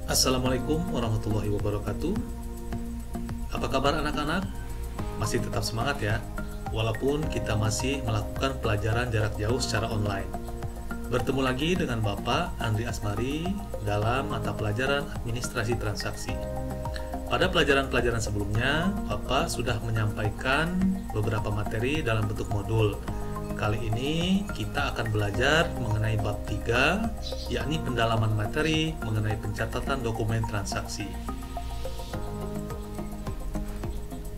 Assalamualaikum warahmatullahi wabarakatuh. Apa kabar anak-anak? Masih tetap semangat ya, walaupun kita masih melakukan pelajaran jarak jauh secara online. Bertemu lagi dengan Bapak Andri Asmari dalam mata pelajaran administrasi transaksi. Pada pelajaran-pelajaran sebelumnya, Bapak sudah menyampaikan beberapa materi dalam bentuk modul. Kali ini kita akan belajar mengenai bab 3, yakni pendalaman materi mengenai pencatatan dokumen transaksi.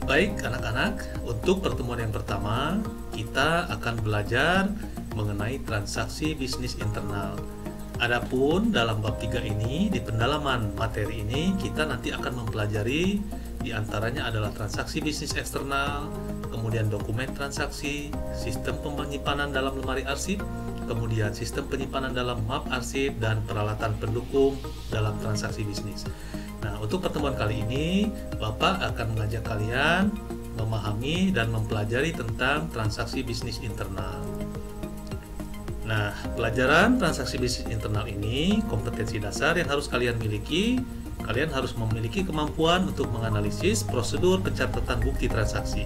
Baik anak-anak, untuk pertemuan yang pertama, kita akan belajar mengenai transaksi bisnis internal. Adapun dalam bab 3 ini, di pendalaman materi ini, kita nanti akan mempelajari diantaranya adalah transaksi bisnis eksternal, kemudian dokumen transaksi, sistem penyimpanan dalam lemari arsip, kemudian sistem penyimpanan dalam map arsip, dan peralatan pendukung dalam transaksi bisnis. Nah, untuk pertemuan kali ini, Bapak akan mengajak kalian memahami dan mempelajari tentang transaksi bisnis internal. Nah, pelajaran transaksi bisnis internal ini kompetensi dasar yang harus kalian miliki. Kalian harus memiliki kemampuan untuk menganalisis prosedur pencatatan bukti transaksi.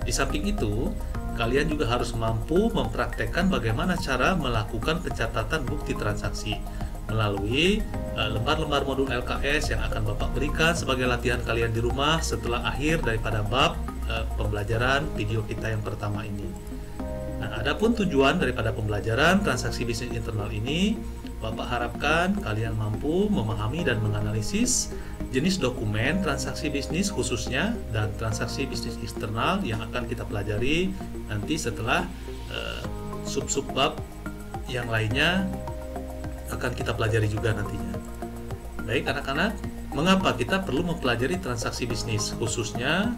Di samping itu, kalian juga harus mampu mempraktekkan bagaimana cara melakukan pencatatan bukti transaksi melalui lembar-lembar modul LKS yang akan Bapak berikan sebagai latihan kalian di rumah setelah akhir daripada bab pembelajaran video kita yang pertama ini. Nah, adapun tujuan daripada pembelajaran transaksi bisnis internal ini, Bapak harapkan kalian mampu memahami dan menganalisis jenis dokumen transaksi bisnis khususnya dan transaksi bisnis eksternal yang akan kita pelajari nanti setelah sub-sub bab yang lainnya akan kita pelajari juga nantinya. Baik anak-anak, mengapa kita perlu mempelajari transaksi bisnis khususnya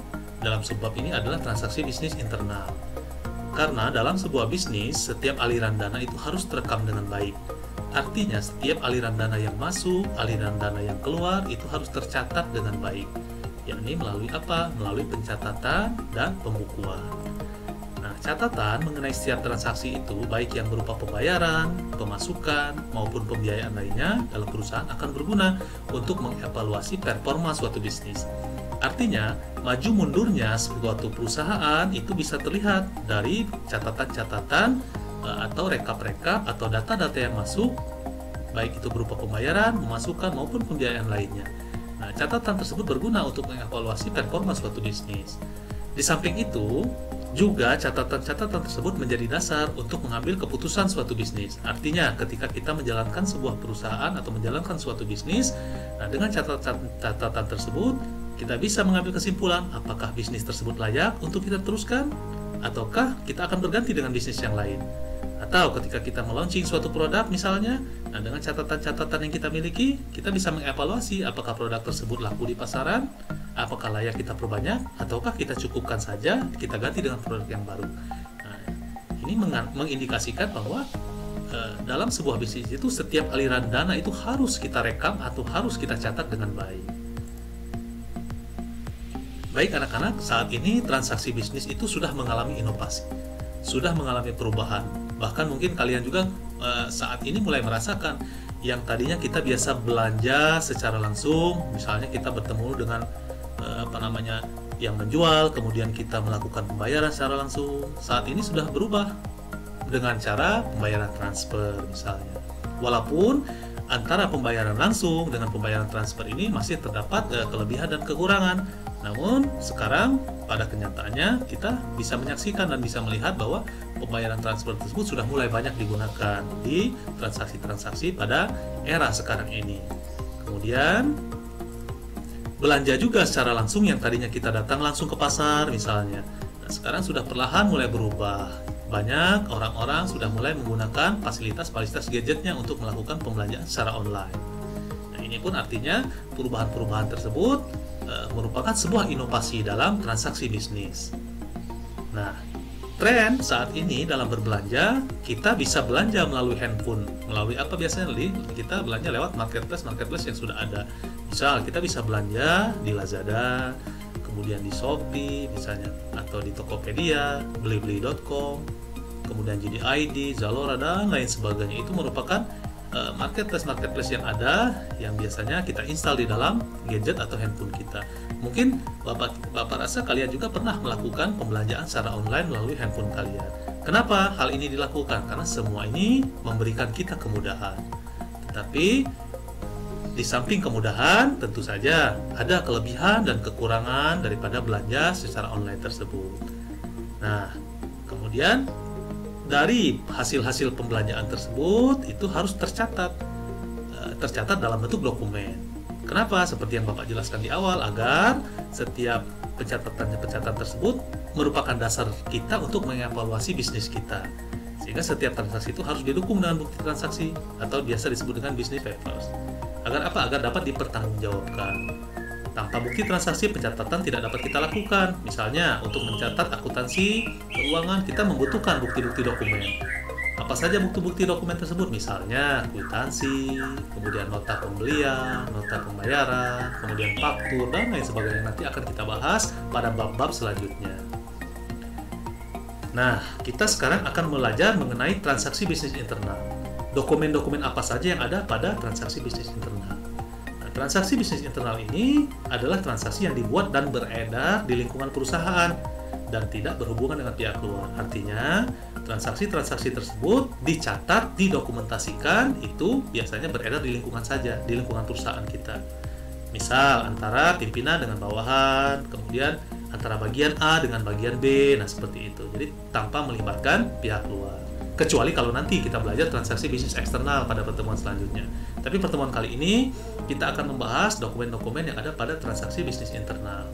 dalam subbab ini adalah transaksi bisnis internal? Karena dalam sebuah bisnis, setiap aliran dana itu harus terekam dengan baik. Artinya, setiap aliran dana yang masuk, aliran dana yang keluar, itu harus tercatat dengan baik. Yakni melalui apa? Melalui pencatatan dan pembukuan. Nah, catatan mengenai setiap transaksi itu, baik yang berupa pembayaran, pemasukan, maupun pembiayaan lainnya dalam perusahaan akan berguna untuk mengevaluasi performa suatu bisnis. Artinya, maju mundurnya suatu perusahaan itu bisa terlihat dari catatan-catatan atau rekap-rekap atau data-data yang masuk, baik itu berupa pembayaran, pemasukan, maupun pembiayaan lainnya. Nah, catatan tersebut berguna untuk mengevaluasi performa suatu bisnis. Di samping itu, juga catatan-catatan tersebut menjadi dasar untuk mengambil keputusan suatu bisnis. Artinya, ketika kita menjalankan sebuah perusahaan atau menjalankan suatu bisnis, nah dengan catatan tersebut, kita bisa mengambil kesimpulan apakah bisnis tersebut layak untuk kita teruskan, ataukah kita akan berganti dengan bisnis yang lain. Atau ketika kita melaunching suatu produk misalnya, nah dengan catatan-catatan yang kita miliki, kita bisa mengevaluasi apakah produk tersebut laku di pasaran, apakah layak kita perbanyak, ataukah kita cukupkan saja, kita ganti dengan produk yang baru. Nah, ini mengindikasikan bahwa dalam sebuah bisnis itu setiap aliran dana itu harus kita rekam atau harus kita catat dengan baik. Baik anak-anak, saat ini transaksi bisnis itu sudah mengalami inovasi, sudah mengalami perubahan. Bahkan mungkin kalian juga saat ini mulai merasakan yang tadinya kita biasa belanja secara langsung, misalnya kita bertemu dengan yang menjual, kemudian kita melakukan pembayaran secara langsung. Saat ini sudah berubah dengan cara pembayaran transfer misalnya. Walaupun antara pembayaran langsung dengan pembayaran transfer ini masih terdapat kelebihan dan kekurangan. Namun sekarang pada kenyataannya kita bisa menyaksikan dan bisa melihat bahwa pembayaran transfer tersebut sudah mulai banyak digunakan di transaksi-transaksi pada era sekarang ini. Kemudian belanja juga secara langsung yang tadinya kita datang langsung ke pasar misalnya. Nah, sekarang sudah perlahan mulai berubah. Banyak orang-orang sudah mulai menggunakan fasilitas-fasilitas gadgetnya untuk melakukan pembelanjaan secara online. Nah, ini pun artinya perubahan-perubahan tersebut merupakan sebuah inovasi dalam transaksi bisnis. Nah, tren saat ini dalam berbelanja, kita bisa belanja melalui handphone. Melalui apa biasanya? Kita belanja lewat marketplace yang sudah ada. Misal, kita bisa belanja di Lazada, kemudian di Shopee misalnya, atau di Tokopedia, blibli.com, kemudian JD ID, Zalora, dan lain sebagainya. Itu merupakan marketplace yang ada yang biasanya kita install di dalam gadget atau handphone kita. Mungkin Bapak rasa kalian juga pernah melakukan pembelanjaan secara online melalui handphone kalian. Kenapa hal ini dilakukan? Karena semua ini memberikan kita kemudahan. Tetapi di samping kemudahan, tentu saja ada kelebihan dan kekurangan daripada belanja secara online tersebut. Nah, kemudian dari hasil-hasil pembelanjaan tersebut itu harus tercatat dalam bentuk dokumen. Kenapa? Seperti yang Bapak jelaskan di awal, agar setiap pencatatan tersebut merupakan dasar kita untuk mengevaluasi bisnis kita. Sehingga setiap transaksi itu harus didukung dengan bukti transaksi atau biasa disebut dengan business papers. Agar apa? Agar dapat dipertanggungjawabkan. Tanpa bukti transaksi, pencatatan tidak dapat kita lakukan. Misalnya, untuk mencatat akuntansi keuangan, kita membutuhkan bukti-bukti dokumen. Apa saja bukti-bukti dokumen tersebut? Misalnya, kwitansi, kemudian nota pembelian, nota pembayaran, kemudian faktur, dan lain sebagainya. Nanti akan kita bahas pada bab-bab selanjutnya. Nah, kita sekarang akan belajar mengenai transaksi bisnis internal. Dokumen-dokumen apa saja yang ada pada transaksi bisnis internal. Transaksi bisnis internal ini adalah transaksi yang dibuat dan beredar di lingkungan perusahaan dan tidak berhubungan dengan pihak luar. Artinya, transaksi-transaksi tersebut dicatat, didokumentasikan, itu biasanya beredar di lingkungan saja, di lingkungan perusahaan kita. Misal, antara pimpinan dengan bawahan, kemudian antara bagian A dengan bagian B, nah seperti itu. Jadi, tanpa melibatkan pihak luar. Kecuali kalau nanti kita belajar transaksi bisnis eksternal pada pertemuan selanjutnya. Tapi pertemuan kali ini kita akan membahas dokumen-dokumen yang ada pada transaksi bisnis internal.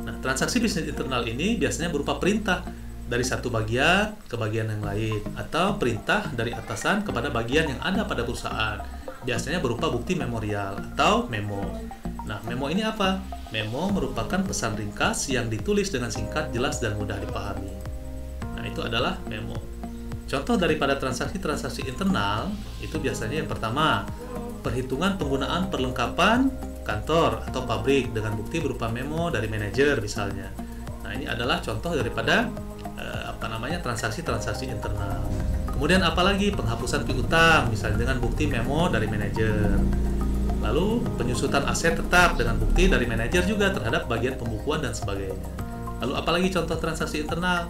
Nah, transaksi bisnis internal ini biasanya berupa perintah dari satu bagian ke bagian yang lain, atau perintah dari atasan kepada bagian yang ada pada perusahaan. Biasanya berupa bukti memorial atau memo. Nah, memo ini apa? Memo merupakan pesan ringkas yang ditulis dengan singkat, jelas, dan mudah dipahami. Nah, itu adalah memo. Contoh daripada transaksi-transaksi internal itu biasanya yang pertama, perhitungan penggunaan perlengkapan kantor atau pabrik dengan bukti berupa memo dari manajer misalnya. Nah, ini adalah contoh daripada transaksi-transaksi internal. Kemudian apalagi penghapusan piutang misalnya dengan bukti memo dari manajer. Lalu penyusutan aset tetap dengan bukti dari manajer juga terhadap bagian pembukuan dan sebagainya. Lalu apalagi contoh transaksi internal?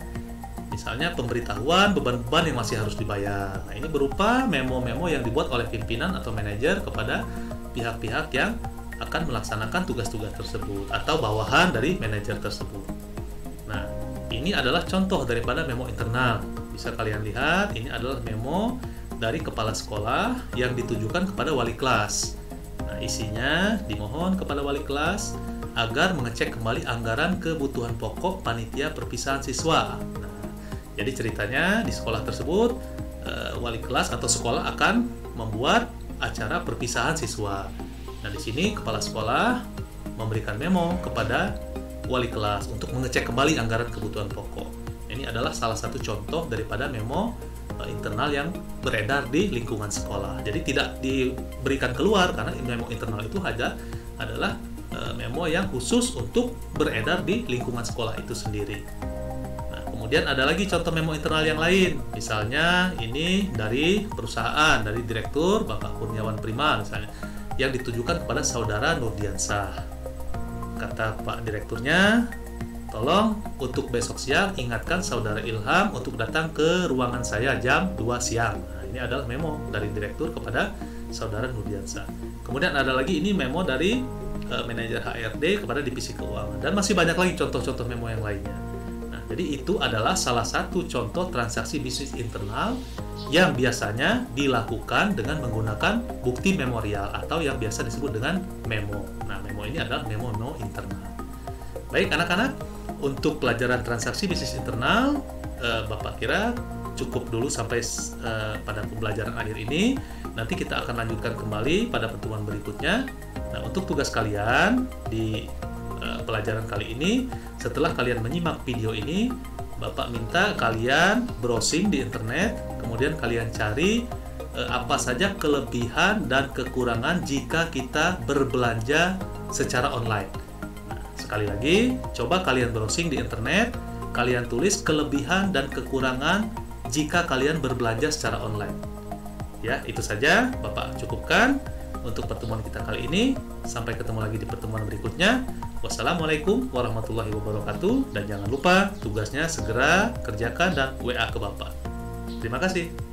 Misalnya pemberitahuan beban-beban yang masih harus dibayar. Nah, ini berupa memo-memo yang dibuat oleh pimpinan atau manajer kepada pihak-pihak yang akan melaksanakan tugas-tugas tersebut atau bawahan dari manajer tersebut. Nah, ini adalah contoh daripada memo internal. Bisa kalian lihat, ini adalah memo dari kepala sekolah yang ditujukan kepada wali kelas. Nah, isinya dimohon kepada wali kelas agar mengecek kembali anggaran kebutuhan pokok panitia perpisahan siswa. Nah, jadi ceritanya di sekolah tersebut wali kelas atau sekolah akan membuat acara perpisahan siswa. Nah, di sini kepala sekolah memberikan memo kepada wali kelas untuk mengecek kembali anggaran kebutuhan pokok. Ini adalah salah satu contoh daripada memo internal yang beredar di lingkungan sekolah. Jadi tidak diberikan keluar karena memo internal itu adalah memo yang khusus untuk beredar di lingkungan sekolah itu sendiri. Kemudian ada lagi contoh memo internal yang lain. Misalnya ini dari perusahaan, dari direktur Bapak Kurniawan Prima misalnya, yang ditujukan kepada saudara Nurdiansah. Kata Pak direkturnya, tolong untuk besok siang ingatkan saudara Ilham untuk datang ke ruangan saya jam 2 siang. Nah, ini adalah memo dari direktur kepada saudara Nurdiansah. Kemudian ada lagi ini memo dari manajer HRD kepada divisi keuangan. Dan masih banyak lagi contoh-contoh memo yang lainnya. Jadi itu adalah salah satu contoh transaksi bisnis internal yang biasanya dilakukan dengan menggunakan bukti memorial atau yang biasa disebut dengan memo. Nah, memo ini adalah memo internal. Baik anak-anak, untuk pelajaran transaksi bisnis internal, Bapak kira cukup dulu sampai pada pembelajaran akhir ini. Nanti kita akan lanjutkan kembali pada pertemuan berikutnya. Nah, untuk tugas kalian di pelajaran kali ini, setelah kalian menyimak video ini, Bapak minta kalian browsing di internet, kemudian kalian cari apa saja kelebihan dan kekurangan jika kita berbelanja secara online. Nah, sekali lagi, coba kalian browsing di internet, kalian tulis kelebihan dan kekurangan jika kalian berbelanja secara online. Ya, itu saja Bapak cukupkan untuk pertemuan kita kali ini. Sampai ketemu lagi di pertemuan berikutnya. Wassalamualaikum warahmatullahi wabarakatuh. Dan jangan lupa tugasnya segera kerjakan dan WA ke Bapak. Terima kasih.